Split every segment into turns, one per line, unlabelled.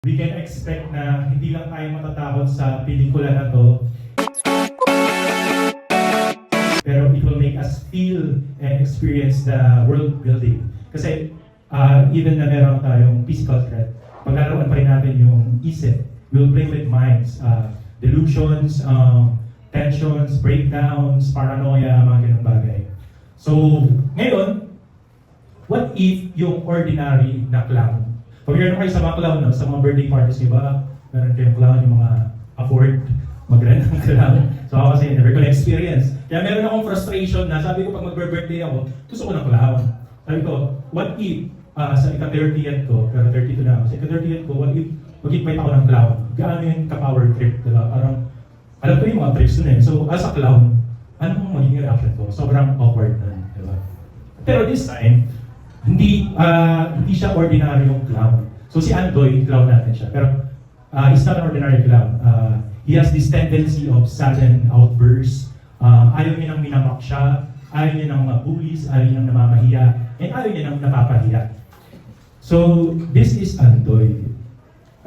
We can expect na hindi lang tayo matatakot sa pelikula na to, pero it will make us feel and experience the world building. Kasi even na meron tayong physical threat, paglalaroan pa rin natin yung isip. We'll play with minds, delusions, tensions, breakdowns, paranoia, mga ganung bagay. So, ngayon, what if yung ordinary na clown? Familiar na kayo sa mga clown, no? Sa mga birthday parties, di ba? Meron kayong clown, yung mga afford mag-rent ng clown. So ako kasi never ko na-experience. Kaya meron akong frustration na sabi ko pag mag-birthday ako, gusto ko ng clown. Sabi ko, what if sa ika-30th ko, pero 32 na ako, sa ika-30th ko, what if mag-invite ako ng clown? Gaano yung ka-power trip, diba? Parang, alam ko yung mga tricks nun eh. So as a clown, anong magiging reaction ko? Sobrang awkward nun, diba? Pero this time, hindi siya ordinary yung clown. So si Andoy, clown natin siya. Pero he's not an ordinary clown. He has this tendency of sudden outbursts. Ayaw niya nang minamak siya, ayaw niya nang bullies, ayaw niya nang namamahiya, and ayaw niya nang napapahiya. So this is Andoy.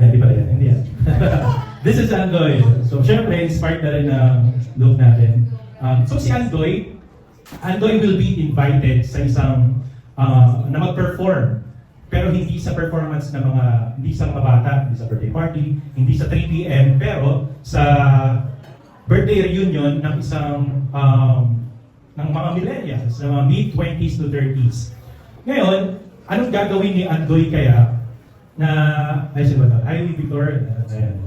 Ay, hindi pala yan. Hindi yan. This is Andoy. So syempre, inspired na rin ng look natin. So si Andoy will be invited sa isang na mag-perform, pero hindi sa performance ng hindi sa mga bata, hindi sa birthday party, hindi sa 3 p.m., pero sa birthday reunion ng isang ng mga millennials, ng mga mid-20s to 30s. Ngayon, anong gagawin ni Andoy kaya na, ay sino ba ito? Hi, Victor.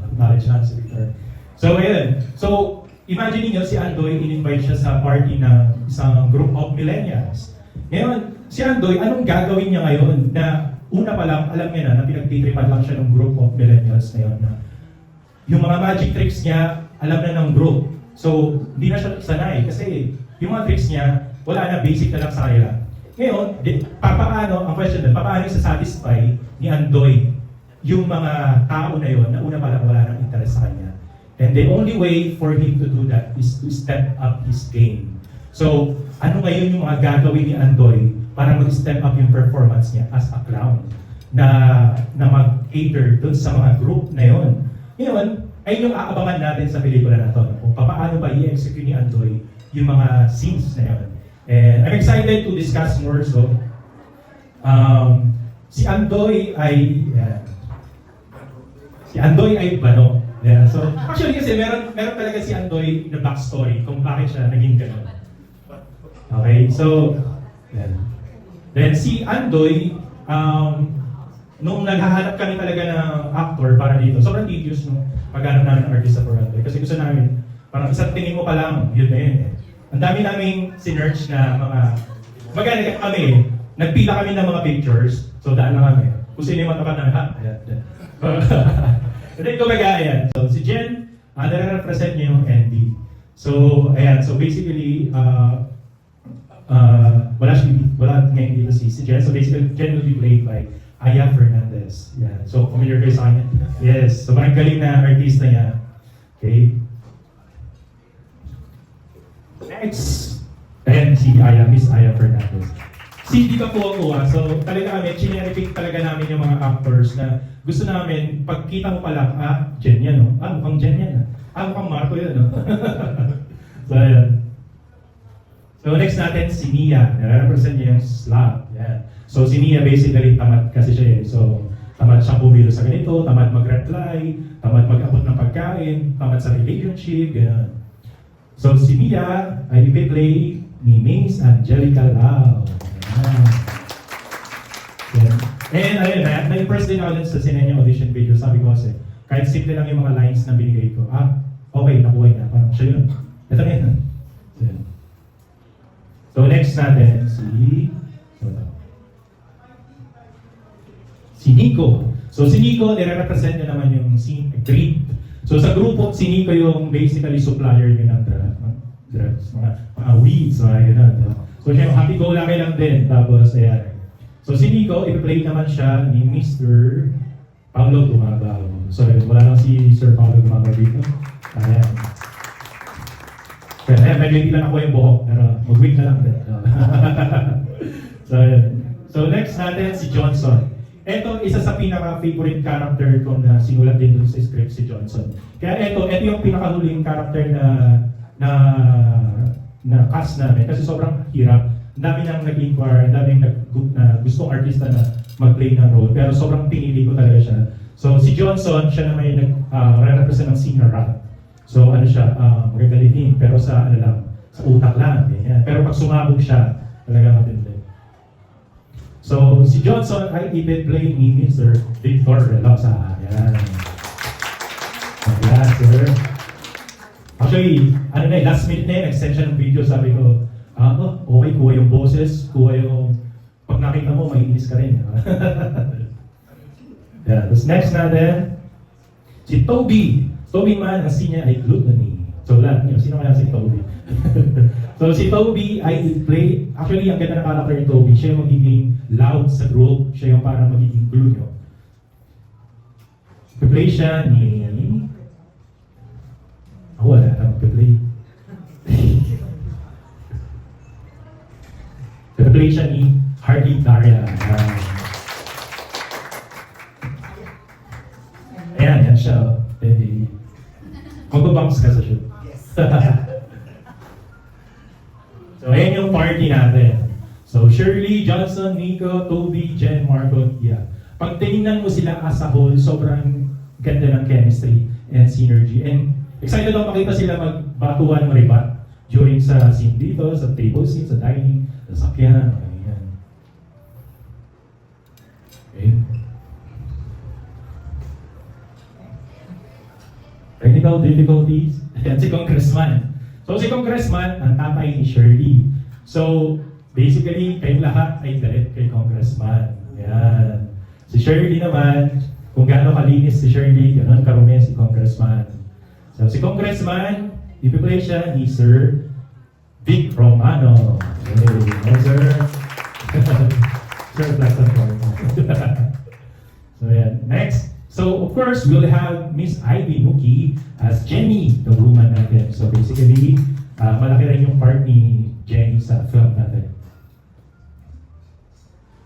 Acknowledge natin si Victor. So, ayun. So, imagine niyo si Andoy, in-invite siya sa party ng isang group of millennials. Ngayon, si Andoy, anong gagawin niya ngayon na una pa lang, alam niya na pinagtitripan lang siya ng group of millennials na yun na yung mga magic tricks niya, alam na ng group. So, hindi na siya sanay kasi yung mga tricks niya, wala na, basic na lang sa kanila. Ngayon, ang question din, paano sasatisfy ni Andoy yung mga tao na yun na una pa lang wala nang interest sa kanya? And the only way for him to do that is to step up his game. So, ano ngayon yung mga gagawin ni Andoy para mag-step up yung performance niya as a clown na mag-cater dun sa mga group na yon. Ngayon, ay yung aabangan natin sa pelikula na to, kung paano ba i-execute ni Andoy yung mga scenes na yon. And I'm excited to discuss more. So, si Andoy ay bano. Yeah. So, actually kasi meron talaga si Andoy na backstory kung bakit siya naging gano'n. Okay, so, then si Andoy, nung naghahanap kami talaga ng actor para dito, sobrang tedious nung paghanap namin ng artista for Andoy. Kasi gusto namin, parang isang tingin mo pa lang, yun na yun eh. Ang dami naming sinerch na maganda kami, nagpila kami ng mga pictures, so daan na kami. Kung sino yung matapat na, and then kumbaga, ayan. So si Jen, nare-represent niya yung ND. So, ayan, so basically, wala ngayon dito si Jen. So basically, Jen will be played by Aya Fernandez. Yeah. So familiar kayo sa kanya? Yes. So parang galing na artista niya. Okay. Next. Ayan si Miss Aya Fernandez. Hindi pa po ako So talaga kami, chinerepick talaga namin yung mga actors na gusto namin, pagkita mo pa lang, Jen yan, no? Mukhang Jen yan, mukhang Marco yan, no? So ayan. So next natin, si Nia. Nare-represent niya yung slab. Yeah. So si Nia basically tamad kasi siya eh. So tamad siyang bumilo sa ganito, tamad mag-reply, tamad mag-abot ng pagkain, tamad sa relationship, gano'n. So si Nia ay ipi-play ni Miss Angelica Lau. Yeah. And ayun, na-impress din ako sa sinenya audition video. Sabi ko kasi, kahit simple lang yung mga lines na binigay ko, okay, nakuha niya. Parang siya yun. Ito na yun. So next natin, si Nico. So si Nico, nire-represent niya naman yung Greed. So sa grupo, si Nico yung basically supplier niya ng drugs, mga weeds, mga gano'n. So siya yung happy-go-lucky lang din. Tapos, ayan. So si Nico, ipi-play naman siya ni Mr. Paulo Gumabaw. So wala lang si Sir Paulo Gumabaw dito. Ayan. Kaya medyo hindi lang ako yung buhok, pero mag-wait na lang din. So next natin si Johnson. Ito, isa sa pinaka-favorite character ko na sinulat din dun sa script si Johnson. Kaya ito yung pinakahuling character na cast namin kasi sobrang hirap. Ang dami nang nag-inquire, ang daming gustong artista na mag-play ng role, pero sobrang pinili ko talaga siya. So si Johnson, siya na may nag-represent ng singer rat. So ano siya, magagalitin, pero sa ano lang, sa utak lang. Ganyan. Pero pag sumabog siya, talaga matindi. So si Johnson ay i-play ni Mr. Victor Relosa. Ayan. Ayan, sir. Actually, ano na last minute na nag-send siya ng video, sabi ko, okay, kuha yung boses, kuha yung, pag nakita mo, maiinis ka rin. Yeah, tapos next natin, si Toby. Toby man, ang sinya ay gluttony. So lahat niyo, sino kaya si Toby? So si Toby ay play, actually ang ganda ng character ni Toby, siya yung magiging loud sa group, siya yung parang magiging glue nyo. Play siya ni... wala na mag-play. Play siya ni Hardy Daria. Ayan, yan siya. Mag-bounce ka sa shoot. So, ayan yung party natin. So, Shirley, Johnson, Nico, Toby, Jen, Marco, yeah. Pag tinignan mo sila as a whole, sobrang ganda ng chemistry and synergy. And excited ako makita sila magbatuan, maribat during sa scene dito, sa table scene, sa dining, sa sakyan. Ayan. Okay. Technical difficulties. Ayan si Congressman. So si Congressman, ang tatay ni Shirley. So basically, kayong lahat ay galit kay Congressman. Ayan. Si Shirley naman, kung gaano kalinis si Shirley, gano'n karumi si Congressman. So si Congressman, ipiplay siya ni Sir Vic Romano. Hey, sir. Sir, plus and So yeah, next. So of course, we'll have Miss Ivy Nuki as Jenny, the woman natin. So basically, malaki rin yung part ni Jenny sa film natin.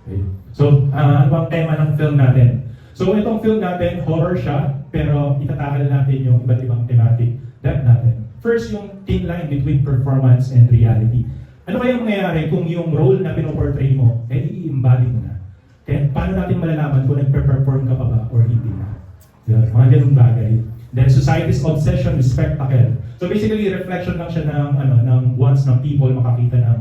Okay. So, ano bang tema ng film natin? So itong film natin, horror siya, pero itatakal natin yung iba't ibang thematic depth natin. First, yung thin line between performance and reality. Ano kaya mangyayari kung yung role na pinoportray mo, i-embody mo na? Kaya paano natin malalaman kung nagpe-perform ka pa ba or hindi na? Yun, mga ganung bagay. Then society's obsession with spectacle. So basically, reflection lang siya ng wants ng people makakita ng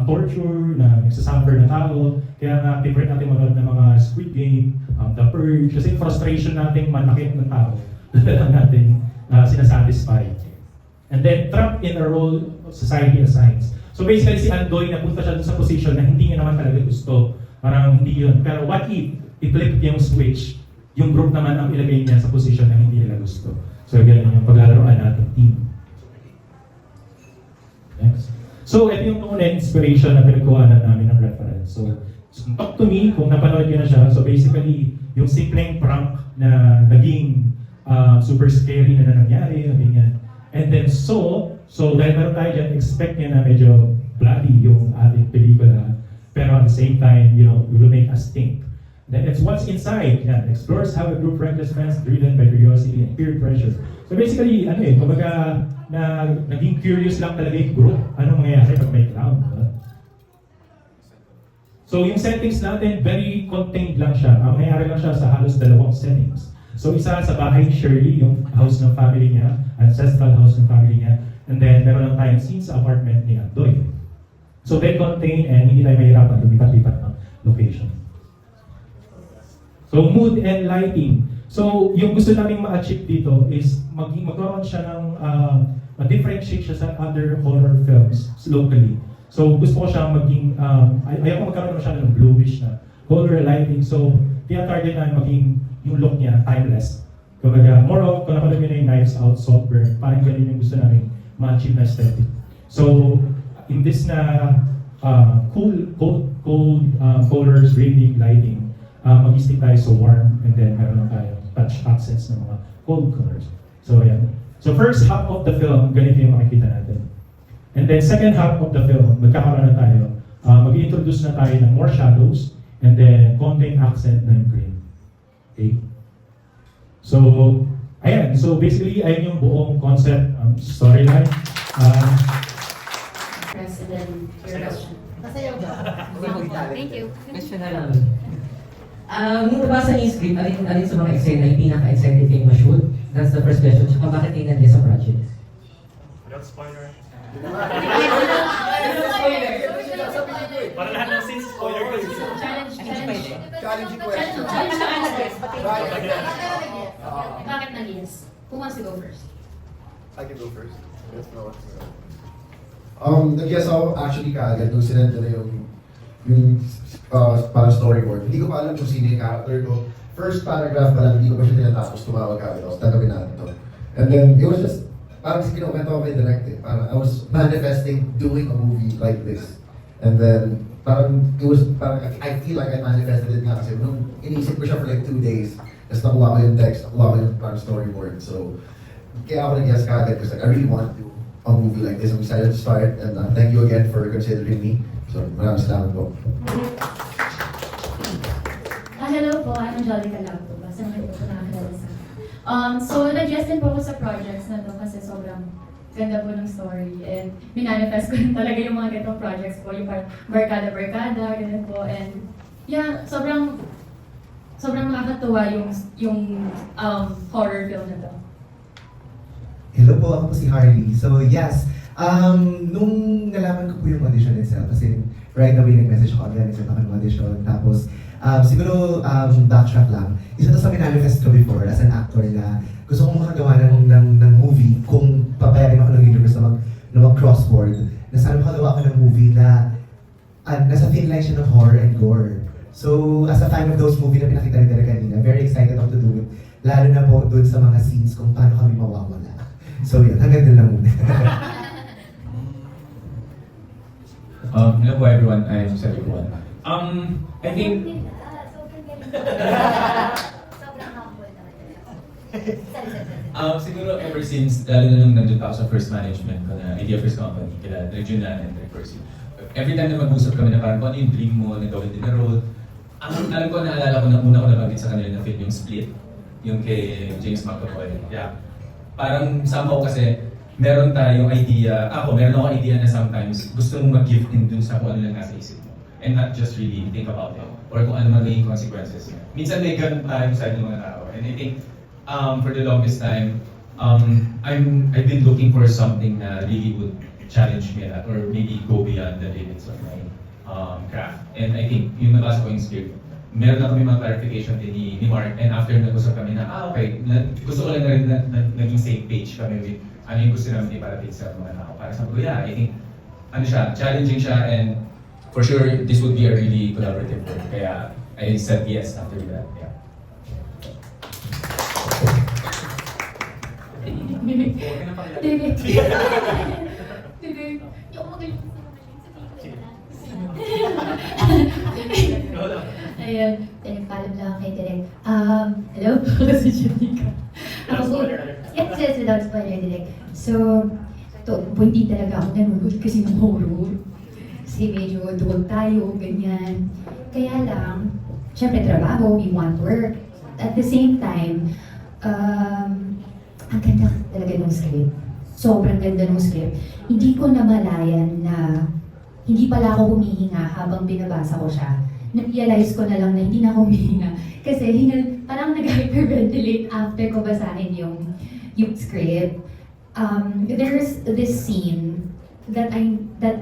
torture, na nagsasuffer na tao. Kaya nga, favorite natin manood ng mga Squid Game, The Purge, kasi frustration natin manakit ng tao. Lang natin sinasatisfy. And then, trapped in a role society assigns. So basically, si Andoy napunta siya sa position na hindi niya naman talaga gusto. Parang hindi yun. Pero what if, i-flip yung switch, yung group naman ang ilagay niya sa position na hindi nila gusto. So ganyan yung paglalaroan natin team. Next. So ito yung tunay inspiration na pinagkuhanan namin ng reference. So Talk to Me, kung napanood niyo na siya, so basically, yung simpleng prank na naging super scary na nangyari, ganyan. And then so dahil meron tayo dyan, expect niya na medyo bloody yung ating pelikula. Pero at the same time, you know, it will make us think. Then it's what's inside. Yeah, explorers have a group recklessness driven by curiosity and peer pressure. So basically, kumbaga, naging curious lang talaga yung group. Anong mangyayari pag may clown? So yung settings natin, very contained lang siya. Mangyayari lang siya sa halos 2 settings. So isa sa bahay ni Shirley, yung house ng family niya, ancestral house ng family niya. And then meron lang tayong scene sa apartment ni Andoy. So very contained and hindi tayo mahirapan lumipat-lipat ng location. So mood and lighting. So yung gusto naming ma-achieve dito is magkaroon siya ng ma-differentiate siya sa other horror films locally. So gusto ko siya maging, ayaw ko magkaroon siya ng bluish na color lighting. So tina-target na maging yung look niya timeless. Kumbaga, more of, kung napanood nyo na yung Knives Out, Saltburn, parang ganun yung gusto namin ma-achieve na aesthetic. So in this na cold colors, radiant lighting, mag-stick tayo sa warm, and then meron lang tayo touch accents ng mga cold colors. So ayan. So first half of the film, ganito yung makikita natin. And then second half of the film, magkakaroon na tayo, mag-introduce na tayo ng more shadows, and then konting accent ng cream. Okay? So, ayan. So basically, ayun yung buong concept, storyline.
President, your question.
Masayaw ba?
Thank you.
Question na lang. Nung nabasa niyo yung script, alin sa mga eksena yung pinaka-excited kayong ma-shoot? That's the first question. Tsaka bakit kayo nandiyan sa project?
Without spoiler.
Spoiler!
Para lahat ng scenes, spoiler ko.
Challenging question. Bakit nag-yes? Who wants to go first?
I can go first. Yes, no.
Nag-guess ako actually kaagad nung sinend na yung parang storyboard. Hindi ko pa alam kung sino yung character ko. First paragraph pa lang, hindi ko pa siya tinatapos, tumawag kaagad ako. Tatawin natin to. And then, it was just, parang kinukwento ako kay direct eh. Parang I was manifesting doing a movie like this. And then, parang, it was, parang, I feel like I manifested it nga kasi nung inisip ko siya for like 2 days, tapos nakuha ko yung text, nakuha ko yung parang storyboard. So, kaya ako nag-guess kaagad kasi I really want to do a movie like this. I'm excited to start and thank you again for considering me. So, maraming salamat po.
Hello po, I'm Angelica Lampo. Basta naman po nakakilala sa so, nag-guest din po ako sa projects na to kasi sobrang ganda po ng story and minanifest ko rin talaga yung mga ganitong projects po, yung parang barkada-barkada, ganun po. And yeah, sobrang nakakatuwa yung horror film na to.
Hello po, ako po si Harley. So yes, nung nalaman ko po yung audition itself, kasi right away nag-message ako agad, nag-set ako ng audition. Tapos siguro backtrack lang, isa to sa minanifest ko before as an actor na gusto kong makagawa ng movie kung papayarin ako ng universe na mag-crossboard. Na sana makagawa ko ng movie na nasa thin line siya ng horror and gore. So as a fan of those movie na pinakita ni Derek kanina, very excited ako to do it. Lalo na po doon sa mga scenes kung paano kami mawawala. So yun, hanggang doon lang muna.
Hello po everyone, I'm Sally Juan. I think
Sobrang humble
siguro ever since, lalo na nung nandun pa ako sa first management ko na Idea First Company, kila Regina and Derek Percy. Every time na mag-usap kami na parang kung ano yung dream mo na gawin din na role, alam ko, naalala ko na una ko nabanggit sa kanila na film yung Split, yung kay James McAvoy. Yeah. Parang somehow kasi meron tayong idea, meron akong idea na sometimes gusto mong mag-give in dun sa kung ano lang nasa isip mo. And not just really think about it. Or kung ano magiging consequences niya. Minsan may ganun tayo sa ng mga tao. And I think for the longest time, I've been looking for something na really would challenge me a lot or maybe go beyond the limits of my craft. And I think yung nabasa ko yung script, meron na kami mga clarification din ni Mark, and after nag-usap kami na, okay, gusto ko lang na rin na naging same page kami with ano yung gusto namin iparating sa mga tao. Para sa yeah, I think, challenging siya, and for sure, this would be a really collaborative work. Kaya, I said yes after that, yeah.
Direk. Direk. Yung magaling Ayan, pinagpaalam lang kay Direk. Hello po, si Jenica. Ako po, yes, without spoiler, Direk. So, hindi talaga ako nanonood kasi ng horror. Kasi medyo duwag tayo, ganyan. Kaya lang, syempre trabaho, we want work. At the same time, ang ganda talaga ng script. Sobrang ganda ng script. Hindi ko namalayan na hindi pala ako humihinga habang binabasa ko siya. Na-realize ko na lang na hindi na ako humihinga. Kasi parang nag-hyperventilate after ko basahin yung script. There's this scene that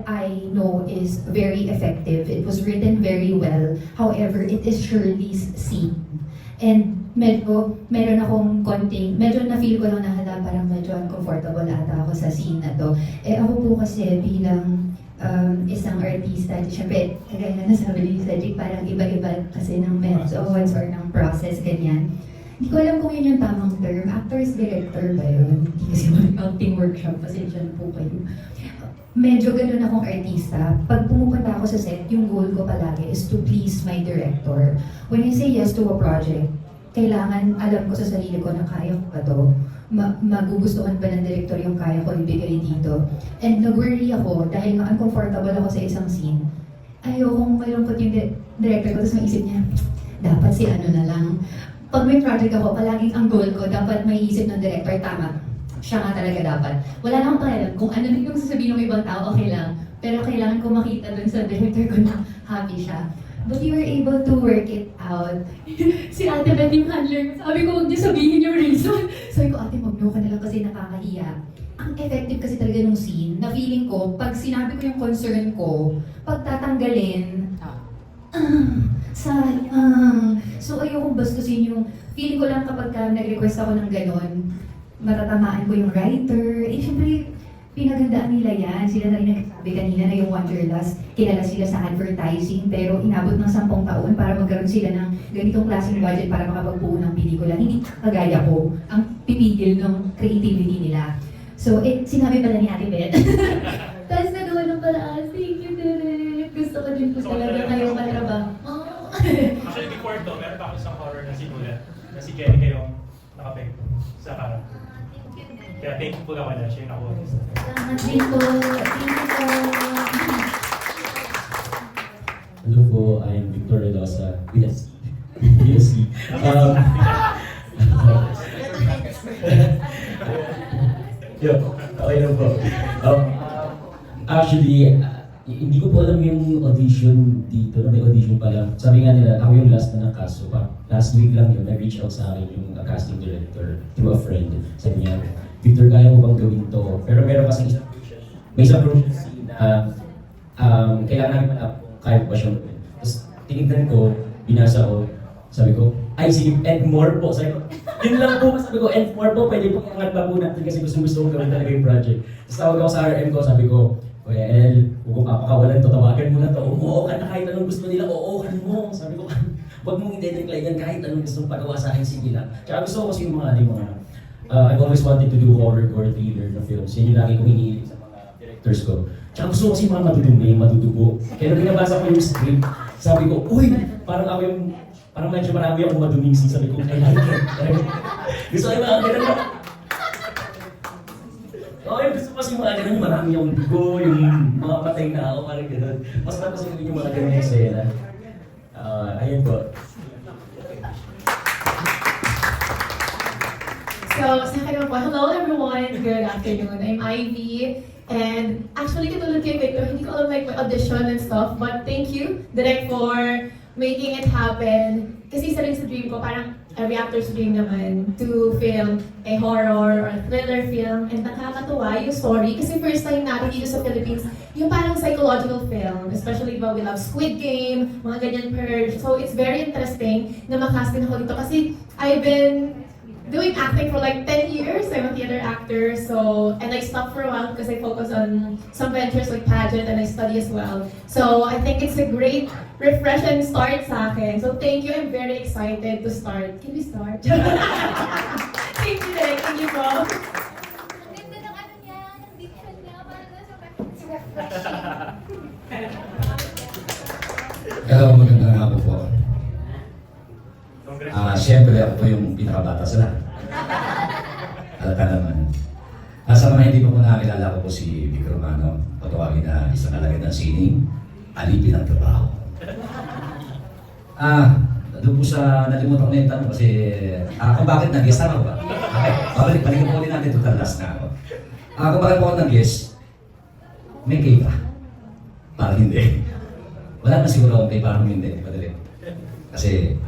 I know is very effective. It was written very well. However, it is Shirley's scene. And meron akong medyo na-feel ko lang na parang medyo uncomfortable ata ako sa scene na to. Ako po kasi bilang isang artista, syempre, kagaya na nasabi ni Cedric, parang iba-iba kasi ng methods or ng process, ganyan. Hindi ko alam kung yun yung tamang term. Actor's director ba yun? Hindi kasi mag-acting workshop, pasensya na po kayo. Medyo ganun akong artista. Pag pumupunta ako sa set, yung goal ko palagi is to please my director. When I say yes to a project, kailangan alam ko sa sarili ko na kaya ko ba to? Magugustuhan ba ng director yung kaya ko ibigay dito? And nag-worry ako dahil nga uncomfortable ako sa isang scene. ayokong malungkot yung director ko, tapos maisip niya, dapat si ano na lang. Pag may project ako, palaging ang goal ko, dapat may isip ng director, tama. Siya nga talaga dapat. Wala na akong pakialam. Kung ano yung sasabihin ng ibang tao, okay lang. Pero kailangan ko makita dun sa director ko na happy siya. But you were able to work it out. Si ate Beth yung handler, sabi ko, huwag niyo sabihin yung reason. Sabi ko, ate, mag-no ka na lang kasi nakakahiya. Ang effective kasi talaga nung scene, na feeling ko, pag sinabi ko yung concern ko, pag tatanggalin, sayang. So ayokong bastusin yung, feeling ko lang kapag nag-request ako ng ganon, matatamaan ko yung writer. Eh, syempre, pinagandaan nila yan. Sila na rin nagsasabi kanina na yung Wanderlust, kilala sila sa advertising, pero inabot ng 10 taon para magkaroon sila ng ganitong klaseng budget para makapagbuo ng pelikula. Hindi kagaya ko ang pipigil ng creativity nila. So, sinabi pala ni Ate Beth. Tapos nagawa ng paraan, thank you, Derek. Gusto ko din po talaga kayong katrabaho. Oh.
Actually, before to, meron pa ako isang horror na sinulat na si Jenny kayong nakapekto sa character. Kaya thankful ako na siya yung nakuha.
Salamat din po. Thank you po.
Hello po, I'm Victor Redosa. Yes. Yes. Yo, okay lang po. Actually, hindi ko po alam yung audition dito, na may audition pala. Sabi nga nila, ako yung last na ng-cast. So, last week lang yun, nag-reach out sa akin yung casting director through a friend. Sabi niya, Victor, kaya mo bang gawin to? Pero meron kasi may isang crucial scene na kailangan namin malap kung kaya ko ba siyang gawin. Tapos tinignan ko, binasa ko, sabi ko, ay sige, and more po. Sabi ko, yun lang po. Sabi ko, and more po, pwede po iangat pa po natin kasi gusto kong gawin talaga yung project. Tapos tawag ako sa RM ko, sabi ko, Kuya El, huwag kong papakawalan to, tawagan mo na to. Oo ka na kahit anong gusto nila, oo ka mo. Sabi ko, huwag mong i-decline kahit anong gusto pagawa sa akin, sige lang. Tsaka gusto ko kasi yung mga I've always wanted to do horror or thriller na films. Yan yung lagi kong hinihiling sa mga directors ko. Tsaka gusto ko kasi mga madudumi, madudugo. Kaya nung binabasa ko yung script, sabi ko, uy, parang medyo marami akong maduming scene. Sabi ko, I like it. Gusto ko yung mga ganun. Okay, gusto ko kasi yung mga ganun, marami akong dugo, yung mga patay na ako, parang ganun. Mas tapos yung mga ganun yung eksena. Ayun po.
So, sa akin po, hello everyone, good afternoon. I'm Ivy, and actually katulad kay Victor, hindi ko alam like my audition and stuff, but thank you, Direk, for making it happen. Kasi isa rin sa dream ko, parang every actor's dream naman, to film a horror or a thriller film, and nakakatuwa yung story, kasi first time natin dito sa Philippines, yung parang psychological film, especially ba we love Squid Game, mga ganyan Purge, so it's very interesting na makastin ako dito, kasi I've been doing acting for like 10 years. I'm a theater actor, so, and I stopped for a while because I focus on some ventures like pageant and I study as well. So I think it's a great refreshing start sa akin. So thank you, I'm very excited to start. Can we start? Thank you, Derek. Thank you po.
Ang ganda ng ano niya, ng diction niya, parang nasa refreshing.
Hello, magandang hapon po. Siyempre ako po yung pinakabata sa lahat. Halata naman. Sa mga hindi pa po nakakilala ko po si Vic Romano, patawagin na isang alagad ng sining, alipin ang trabaho. Doon po sa nalimutan ko na yung tanong kasi kung bakit nag-guest ako ba? Okay, balikan po ulit natin total last na ako. Kung bakit po ako nag-guest, may kay pa. Parang hindi. Wala na siguro akong kay, parang hindi, di ba dali? Kasi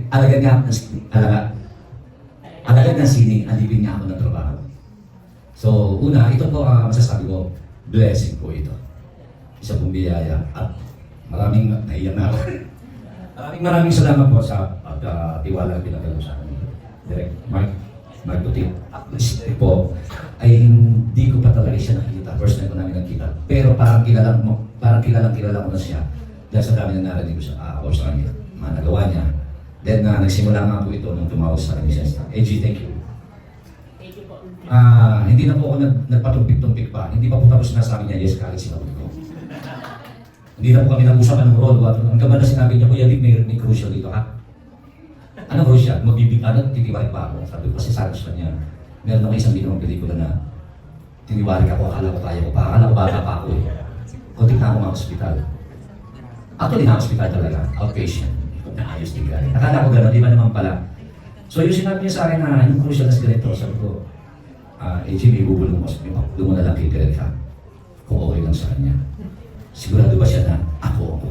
alagad nga ng alagad ng sining, alipin niya ako ng trabaho. So, una, ito po ang masasabi ko, blessing po ito. Isa pong biyaya at maraming naiyak na ako. Maraming salamat po sa pagkatiwala na pinagalo sa akin. Direct Mark Tutik. At least po, ay hindi ko pa talaga siya nakikita. First time ko namin nakikita. Pero parang kilala ko na siya dahil sa dami na narinig ko sa kanya, mga nagawa niya. Then nagsimula nga po ito nung tumawag sa akin siya. AG, thank you.
Thank you po.
Hindi na po ako nagpatumpik-tumpik pa. Hindi pa po tapos sinasabi niya, yes, kahit sinabi ko. Hindi na po kami nag-usapan ng role. Ang ganda na sinabi niya, Kuya Vic, may crucial dito, ha? Ano crucial? Titiwalik pa ako. Sabi ko kasi sabi sa kanya, meron ako isang binong pelikula na tiniwalik ako, akala ko kaya ko pa. Akala ko bata pa ako eh. Kuntik na ako mga ospital. Actually, na-hospital talaga, outpatient. Naayos ni Gary. Akala ko gano'n, di ba naman pala. So yung sinabi niya sa akin na yung crucial na si Director, sabi ko, AJ, may bubulong ko. Sabi ko, doon mo na lang kay Director kung okay lang sa kanya. Sigurado ba siya na ako?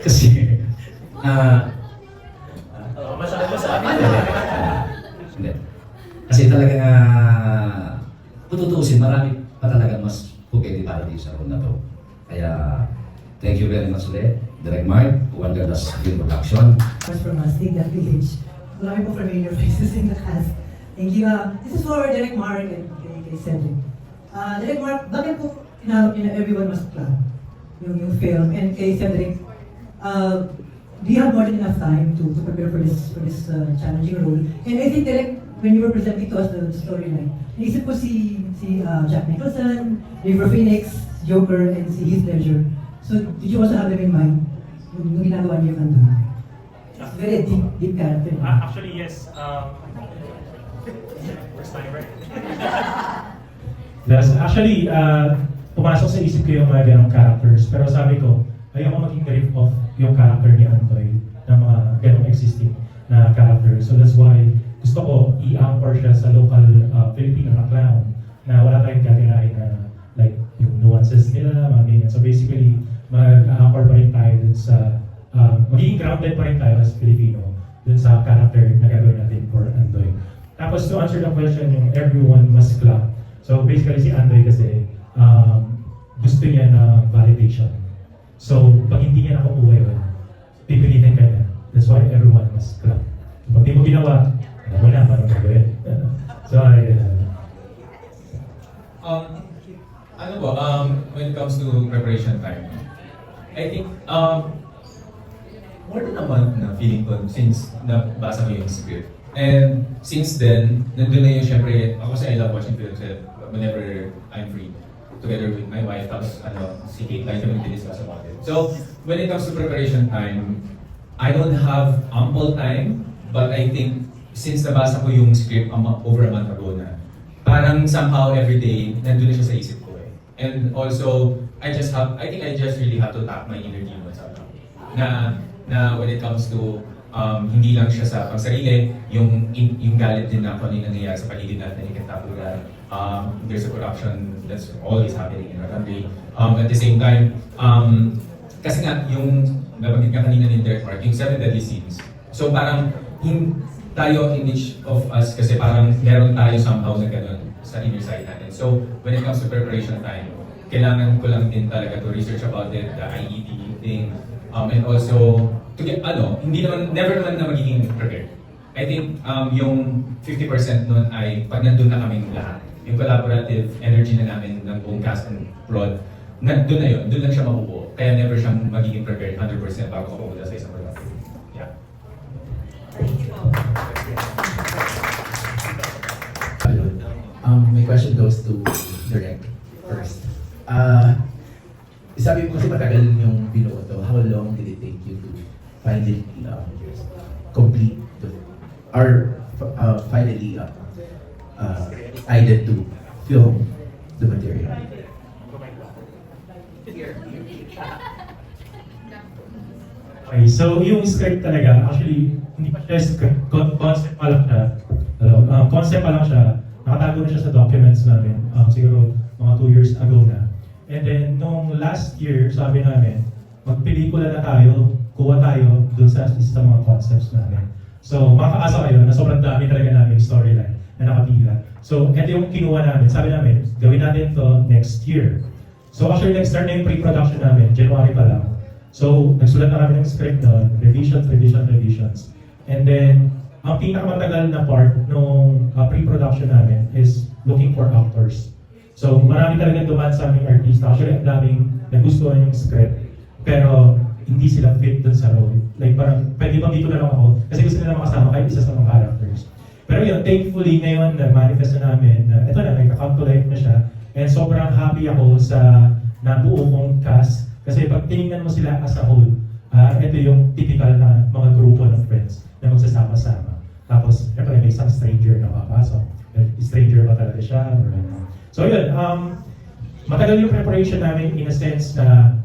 Kasi, hindi. Kasi talaga nga, kung tutuusin, marami pa talaga mas pwede para dito sa room na to. Kaya, thank you very much ulit, Direct Mark, Wonderlust Film Production.
First from us, Sting That Village. Marami po familiar faces in the cast. Thank you. This is for Direct Mark and kay Cedric. Direct Mark, bakit po tinawag niyo na Everyone Must Clap? Yung film. And kay Cedric, do you have more than enough time to prepare for this challenging role? And I think Direct, when you were presenting to us the storyline, naisip ko si Jack Nicholson, River Phoenix, Joker, and si Heath Ledger. So did you also have them in mind nung ginagawa niyo yung andun? It's very deep character.
Actually, yes. First time, right? Yes, actually, pumasok sa isip ko yung mga ganong characters. Pero sabi ko, ayoko maging rip-off yung character ni Antoy ng mga ganong existing na characters. So that's why gusto ko i-anchor siya sa local Filipino na clown na wala tayong gaganahin na like yung nuances nila, mga ganyan. So basically, mag-anchor pa rin tayo dun sa, magiging grounded pa rin tayo as Filipino dun sa character na gagawin natin for Antoy. Tapos to answer the question, yung Everyone Must Clap. So basically si Antoy kasi gusto niya na validation. So pag hindi niya nakukuha yun, pipilitin ka niya. That's why everyone must clap. So pag di mo ginawa, alam mo na, parang gagawin. So
Ano ba, when it comes to preparation time, I think, more than a month na feeling ko since nabasa ko yung script. And since then, nandun na yung syempre, ako sa I love watching films whenever I'm free, together with my wife, tapos si Kate, tayo kami discuss about it. So, when it comes to preparation time, I don't have ample time, but I think since nabasa ko yung script over a month ago na, parang somehow every day, nandun na siya sa isip ko eh. And also, I think I just really have to tap my inner demons out. Na when it comes to hindi lang siya sa pagsarili, yung galit din na kung ano yung nangyayari sa paligid natin, ikatapulan. There's a corruption that's always happening in our country. At the same time, kasi nga, yung nabanggit nga kanina ni Direct Mark, yung 7 deadly sins. So parang, tayo in each of us, kasi parang meron tayo somehow na gano'n sa inner side natin. So when it comes to preparation time, kailangan ko lang din talaga to research about it, the IED thing, and also, to get, never naman na magiging prepared. I think yung 50% nun ay pag nandun na kaming lahat, yung collaborative energy na namin ng buong cast and prod, nandun na yun, dun lang siya mabubuo. Kaya never siyang magiging prepared 100% bago ako pumunta sa isang production. Yeah.
My question goes to Direct first. Sabi mo kasi matagal yung binuo to. How long did it take you to finally complete or finally decided to film the material?
Okay, so yung script talaga, actually, hindi pa siya script, concept pa lang siya. Concept pa lang siya, nakatago na siya sa documents namin, siguro mga 2 years ago na. And then, nung last year, sabi namin, magpelikula na tayo, kuha tayo dun sa mga concepts namin. So, makakaasa kayo na sobrang dami talaga namin storyline na nakapila. So, ito yung kinuha namin. Sabi namin, gawin natin to next year. So, actually, nag-start na yung pre-production namin, January pa lang. So, nagsulat na kami ng script noon, revisions. And then, ang pinakamatagal na part nung pre-production namin is looking for actors. So, marami talaga dumaan sa aming artista. Actually, ang daming nagustuhan yung script. Pero, hindi sila fit dun sa role. Like, parang, pwede bang dito na lang ako? Kasi gusto nila makasama kahit isa sa mga characters. Pero yun, thankfully, ngayon, nag-manifest na namin na ito na, nagka-come to life na siya. And sobrang happy ako sa nabuo kong cast. Kasi pag tinignan mo sila as a whole, ito yung typical na mga grupo ng friends na magsasama-sama. Tapos, syempre, may isang stranger na papasok. Stranger ba talaga siya? So yun, matagal yung preparation namin in a sense na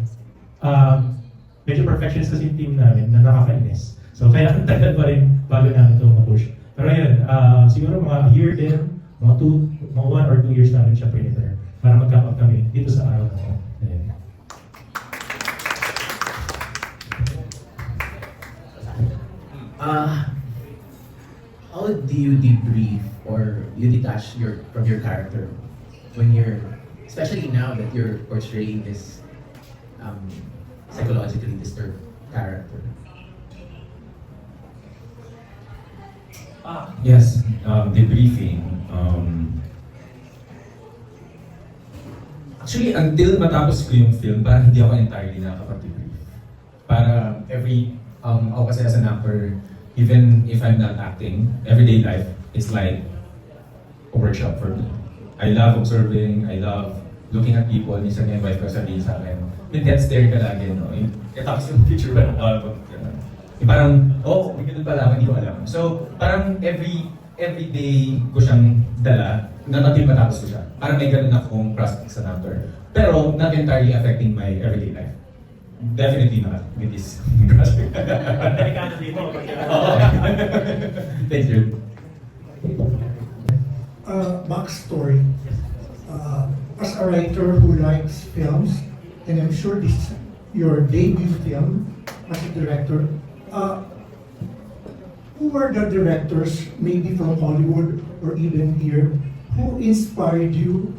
medyo perfectionist kasi yung team namin na nakakainis. So kaya ang tagal pa rin bago namin ito ma-push. Pero ayun, siguro mga year din, mga 1 or 2 years namin siya prepare para mag-cap up kami dito sa araw na ito. Ayun.
How do you debrief or you detach from your character when you're, especially now that you're portraying this psychologically disturbed character?
Yes, debriefing. Actually, until matapos ko yung film, parang hindi ako entirely nakakapag-debrief. Para ako kasi as an actor, even if I'm not acting, everyday life is like a workshop for me. I love observing, I love looking at people. Minsan nga yung wife ko sabihin sa akin, yung dead stare ka lagi, no? Tapos yung picture ba ng album, gano'n. Yung parang, may ganun pala ako, hindi ko alam. So, parang every day ko siyang dala, until matapos ko siya. Parang may ganun akong prospects sa actor. Pero, not entirely affecting my everyday life. Definitely not with this prospect. Thank you.
Backstory. As a writer who likes films, and I'm sure this is your debut film as a director, who were the directors, maybe from Hollywood or even here, who inspired you,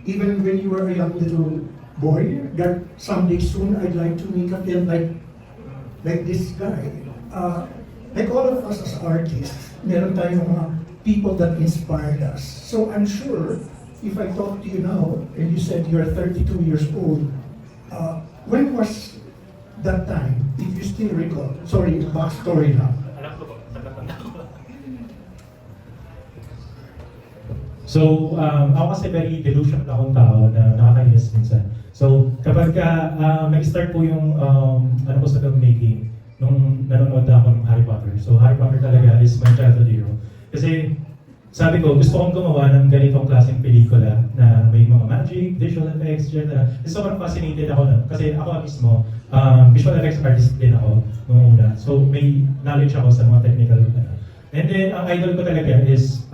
even when you were a young little boy, that someday soon I'd like to make a film like this guy? Like all of us as artists, meron tayong mga people that inspired us. So I'm sure, if I talk to you now, and you said you're 32 years old, when was that time, if you still recall? Sorry, backstory lang.
So, ako kasi very delusional akong tao na nakakainis minsan. So, kapag nag-start po yung ano po sa filmmaking, nung nanonood ako ng Harry Potter. So, Harry Potter talaga is my childhood hero. Kasi, sabi ko, gusto kong gumawa ng ganitong klaseng pelikula na may mga magic, visual effects, etc. Sobrang fascinated ako na. Kasi ako mismo, visual effects artist din ako noong una. So, may knowledge ako sa mga technical. And then, ang idol ko talaga is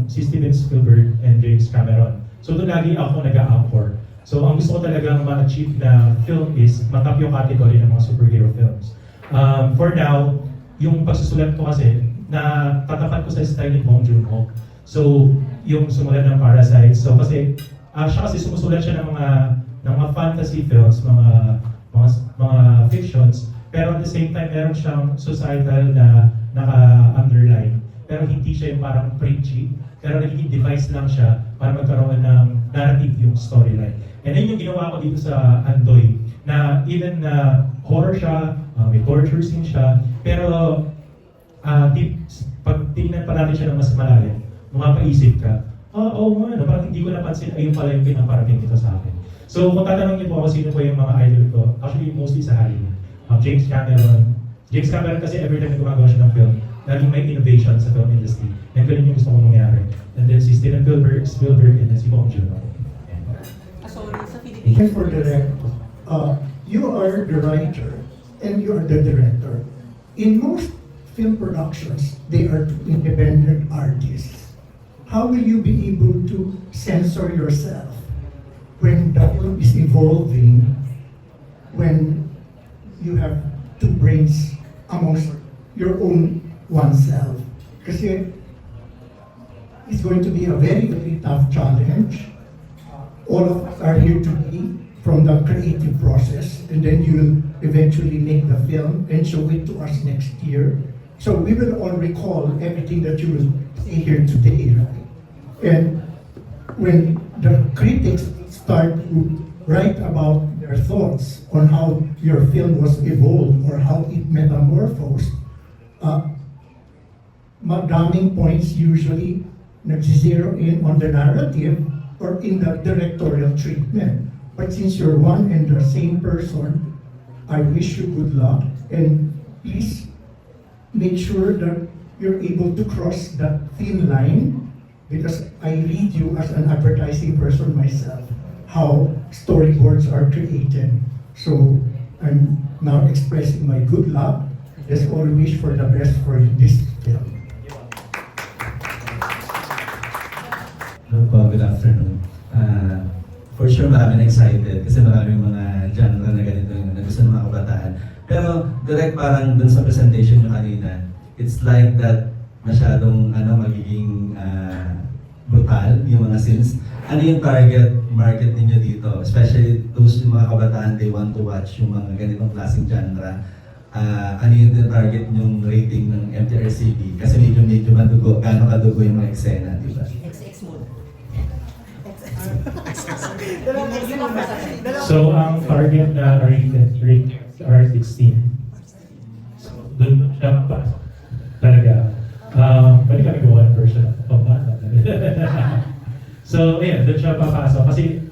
si Steven Spielberg and James Cameron. So, doon lagi ako nag-a-anchor. So, ang gusto ko talagang ma-achieve na film is matap yung category ng mga superhero films. For now, yung pagsusulat ko kasi, na tatapat ko sa style ni Bong Joon-ho. So, yung sumulat ng Parasite. So, kasi, siya kasi sumusulat siya ng mga fantasy films, mga fictions, pero at the same time, meron siyang societal na naka-underline. Pero hindi siya yung parang preachy, pero nagiging device lang siya para magkaroon ng narrative yung storyline. And then yung ginawa ko dito sa Andoy, na even na horror siya, may torture scene siya, pero pag tingnan pa natin siya ng mas malalim, mapapaisip ka, no, parang hindi ko napansin, ayun pala yung pinaparating dito sa akin. So kung tatanungin niyo po ako sino po yung mga idol ko, actually mostly sa Hollywood. James Cameron kasi every time na gumagawa siya ng film, laging may innovation sa film industry. And ganun yung gusto kong mangyari. And then si Steven Spielberg, and then si Bong Joon-ho.
For director, you are the writer and you are the director. In most film productions, they are independent artists. How will you be able to censor yourself when the film is evolving, when you have two brains amongst your own oneself? Kasi it's going to be a very, very tough challenge. All of us are here today from the creative process, and then you will eventually make the film and show it to us next year. So we will all recall everything that you will say here today, right? And when the critics start to write about their thoughts on how your film was evolved or how it metamorphosed, madaming points usually nag-zero in on the narrative or in the directorial treatment. But since you're one and the same person, I wish you good luck, and please make sure that you're able to cross that thin line, because I read you as an advertising person myself, how storyboards are created. So I'm now expressing my good luck. Let's all wish for the best for this film.
Hello po, good afternoon. For sure marami na excited kasi maraming mga genre na ganito yung na gusto ng mga kabataan. Pero direct parang dun sa presentation nyo kanina, it's like that masyadong magiging brutal yung mga scenes. Ano yung target market ninyo dito? Especially those yung mga kabataan, they want to watch yung mga ganitong klaseng genre. Ano yung target yung rating ng MTRCB? Kasi medyo madugo, gano'ng kadugo yung mga eksena, di ba?
XX mode.
So, ang target na rated R16. So, doon siya pa. Talaga. Pwede kami gawa ng version of pambata. So, ayan, doon siya papasok. Kasi,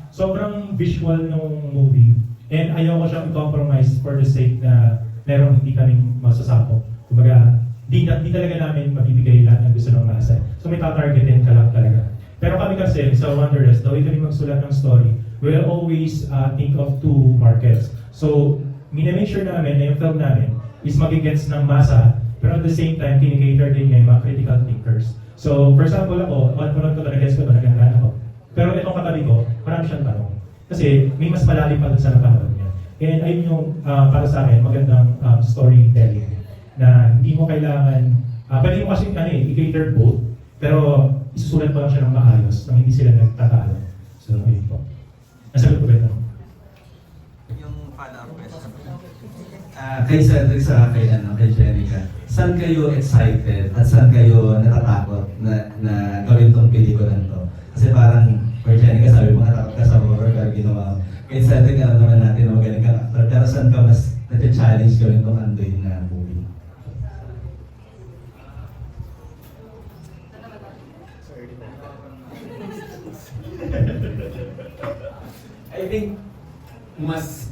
sobrang visual ng movie. And ayaw ko siyang compromise for the sake na merong hindi kaming masasako. Kumbaga, di talaga namin mabibigay lahat ng gusto ng masa. So, may tatargetin ka lang talaga. Pero kami kasi sa Wanderlust, daw kami magsulat ng story, we'll always think of two markets. So, minamake sure namin na yung film namin is magigets ng masa, pero at the same time, kinikater din niya yung mga critical thinkers. So, for example ako, at mo lang ito na-gets ko, nagandaan ako. Pero itong katabi ko, marami siyang tanong. Kasi may mas malalim pa dun sa napanood niya. And ayun yung, para sa akin, magandang storytelling. Na hindi mo kailangan, pwede mo kasi i-cater both, pero isusulat mo lang siya ng maayos nang hindi sila nagtatalo. So, ayun po. Nasagot ko ba ito?
Yung follow-up question. Kay Cedric sa kay Jenica, saan kayo excited at saan kayo natatakot na gawin tong pelikulan to? Kasi parang, kay Jenica sabi mo, natakot ka sa horror pero ginawa. Kay Cedric, alam naman natin na magaling kang actor, pero saan ka mas na-challenge gawin tong Andoy na movie?
I think mas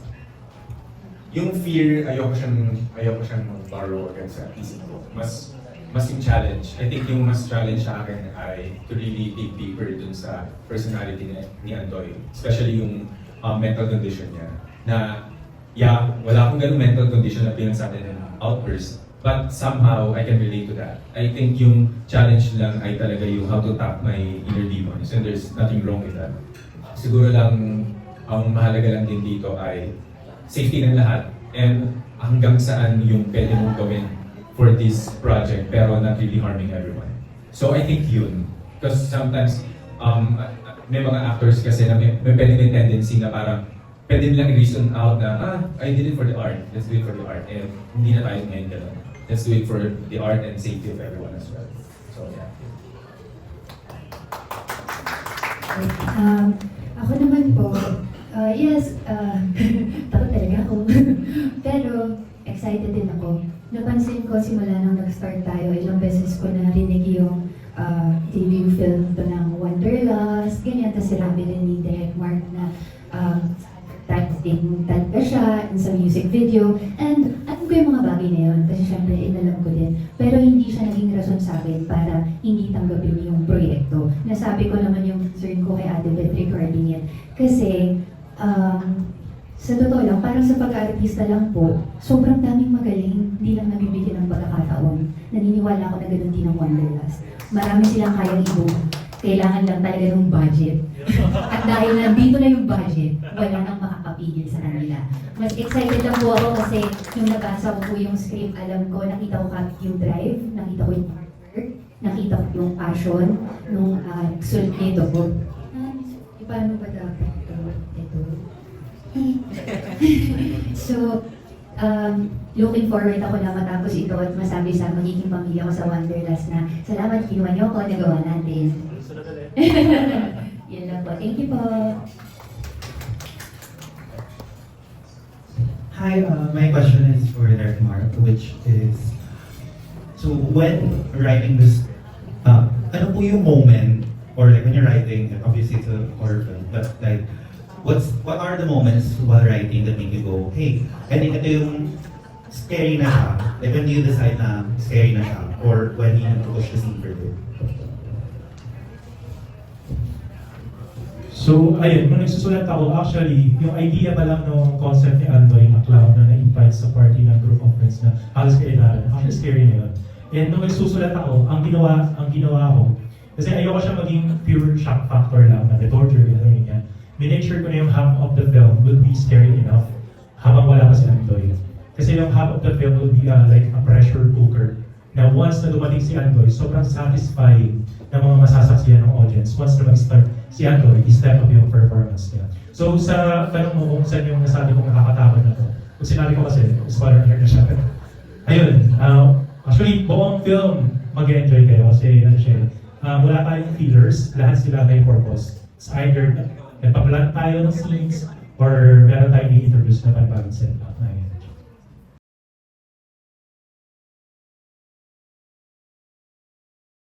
yung fear ayoko siyang borrow against sa isip ko. Mas yung challenge. I think yung mas challenge sa akin ay to really dig deeper dun sa personality ni Andoy. Especially yung mental condition niya. Na wala akong ganung mental condition na pinansabi ng outburst. But somehow, I can relate to that. I think yung challenge lang ay talaga yung how to tap my inner demons. And there's nothing wrong with that. Siguro lang, ang mahalaga lang din dito ay safety ng lahat. And hanggang saan yung pwede mong gawin for this project pero not really harming everyone. So I think yun. Because sometimes, may mga actors kasi na may pwede may tendency na parang pwede nilang reason out na, I did it for the art. Let's do it for the art. And hindi na tayo ngayon gano'n. Let's do it for the art and safety of everyone as well. So yeah.
Ako naman po, yes, takot talaga ako. Pero excited din ako. Napansin ko simula nang nag-start tayo, ilang beses ko narinig yung debut film to ng Wanderlust, ganyan. Tapos sinabi rin ni Direk Mark na tag ka siya in sa music video. And alam ko yung mga bagay na yun, kasi syempre inalam ko din. Pero hindi siya naging rason sa akin para hindi tanggapin yung proyekto. Nasabi ko naman yung concern ko kay Ate Beth regarding it. Kasi, sa totoo lang, parang sa pag-aartista lang po, sobrang daming magaling, hindi lang nabibigyan ng pagkakataon. Naniniwala ako na ganoon din ang Wanderlust. Marami silang kayang i-book. Kailangan lang talaga ng budget. At dahil nandito na yung budget, wala nang makakapigil sa kanila. Mas excited lang po ako kasi nung nabasa ko po yung script, alam ko, nakita ko yung drive, nakita ko yung artwork, nakita ko yung passion nung sulit nito po. Paano ba dapat ito? So, looking forward ako na matapos ito at masabi sa magiging pamilya ko sa Wanderlust na salamat, kinuha niyo ako, nagawa natin. Yun lang po. Thank you po.
Hi, my question is for Direk Mark, which is, so when writing this, ano po yung moment, or like when you're writing, obviously it's a horror film, but like, what are the moments while writing that make you go, hey, I think ito yung scary na siya, like when do you decide na scary na siya, or when you need to push the scene further?
So, ayun, nung nagsusulat ako, actually, yung idea pa lang ng concept ni Andoy na clown na na-invite sa party ng group of friends na halos kailangan, actually scary na yun. And nung nagsusulat ako, ang ginawa ko, kasi ayoko siya maging pure shock factor lang na the torture, gano'n yan. Minake sure ko na yung half of the film will be scary enough habang wala pa si Andoy. Kasi yung half of the film will be like a pressure cooker. Na once na dumating si Andoy, sobrang satisfying ng mga masasaksiyan ng audience. Once na mag-start si Andoy, i-step up yung performance niya. So sa tanong mo kung saan yung nasabi kong nakakatakot na to, kung sinabi ko kasi, spoiler alert na siya. Ayun, actually, buong film, mag-enjoy kayo kasi ano siya, wala tayong fillers, lahat sila may purpose. It's either nagpa-plan tayo ng scenes or meron tayong i-introduce na panibagong setup.